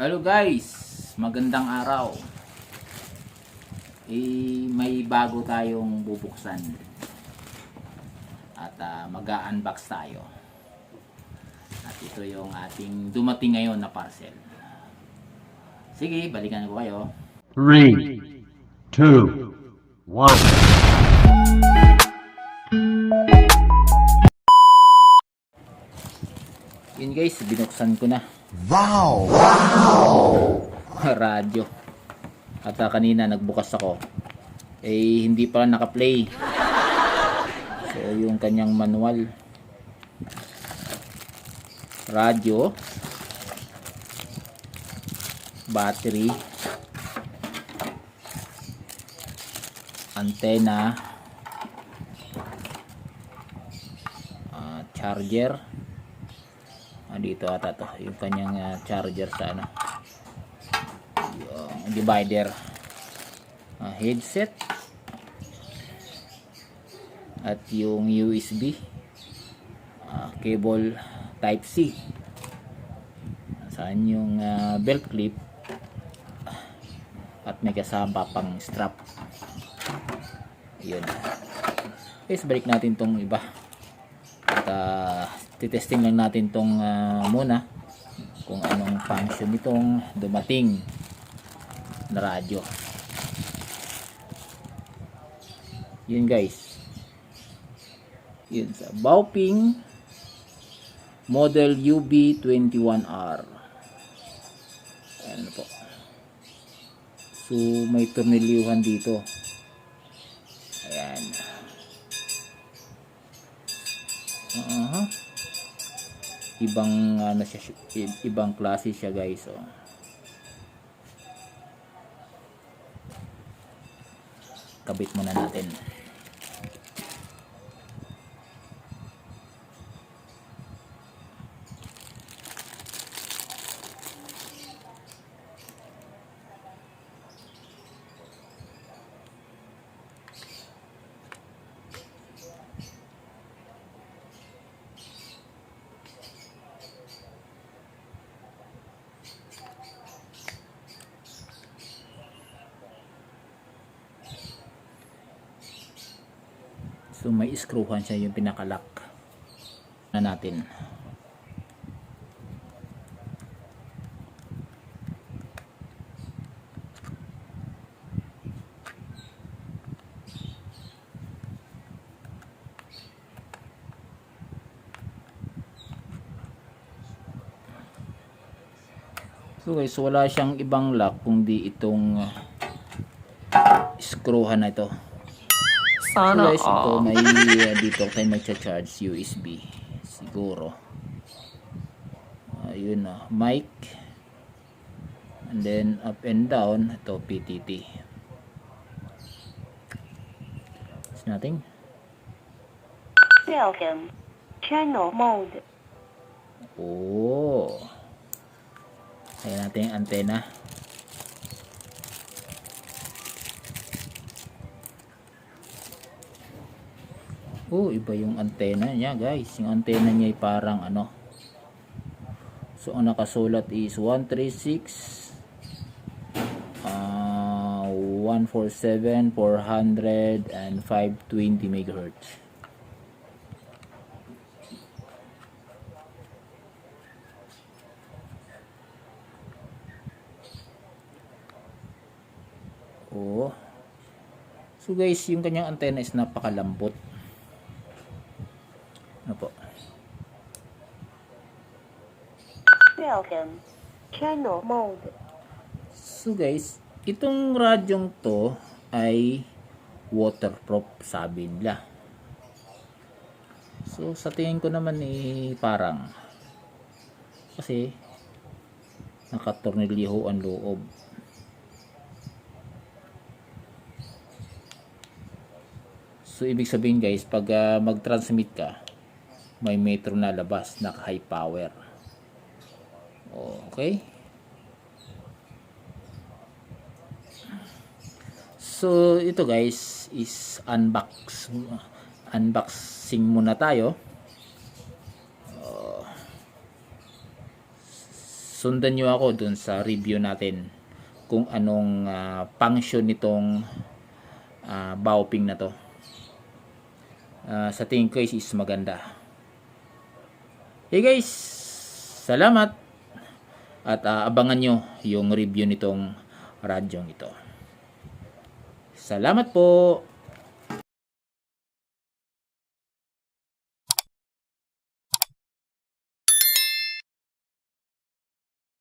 Hello guys, magandang araw. May bago tayong bubuksan at mag-unbox tayo. At ito yung ating dumating ngayon na parcel. Sige, balikan ko kayo. 3, 2, 1. Yun guys, binuksan ko na. Wow! Radyo. At kanina nagbukas ako. Hindi pala naka-play. So yung kanyang manual. Radyo. Battery. Antena. Charger. Dito ata to. Yung kanyang charger sa ano. Yung divider. Headset. At yung USB. Cable type C. Saan yung belt clip. At may kasama pang strap. Yun. Okay, balik natin tong iba. At titesting lang natin tong muna kung anong function nitong dumating na radyo. Yun guys. Yun sa Baoping model UB21R. Ayan po. So may tornilyuhan dito. Ayan. Ibang ano siya, ibang klase siya guys. Oh. Kabit muna natin. So may screwhan siya yung pinakalock na natin. So guys, wala siyang ibang lock kundi itong screwhan na ito. Sana so guys, ito may dito tayo mag-charge USB siguro. Yun na, mic, and then up and down ito PTT. It's nothing. Welcome. Channel mode. Oh. Ayan natin yung antena. Oh, iba yung antena niya guys. Yung antena niya ay parang ano. So ang nakasulat is 136 147 400 and 520 megahertz. Oh. So guys, yung kanyang antena is napakalambot. Ano po? Welcome. Channel mode. So guys, itong radyong to ay waterproof sabi nila. So sa tingin ko naman parang kasi nakatornilyo ang loob. So ibig sabihin guys, pag mag-transmit ka, may metro na labas, naka high power. Okay? So ito guys is unboxing muna tayo. sundan nyo ako dun sa review natin kung anong function nitong Baoping na to. Sa tingin ko is maganda. Hey guys, salamat at abangan nyo yung review nitong radyong ito. Salamat po.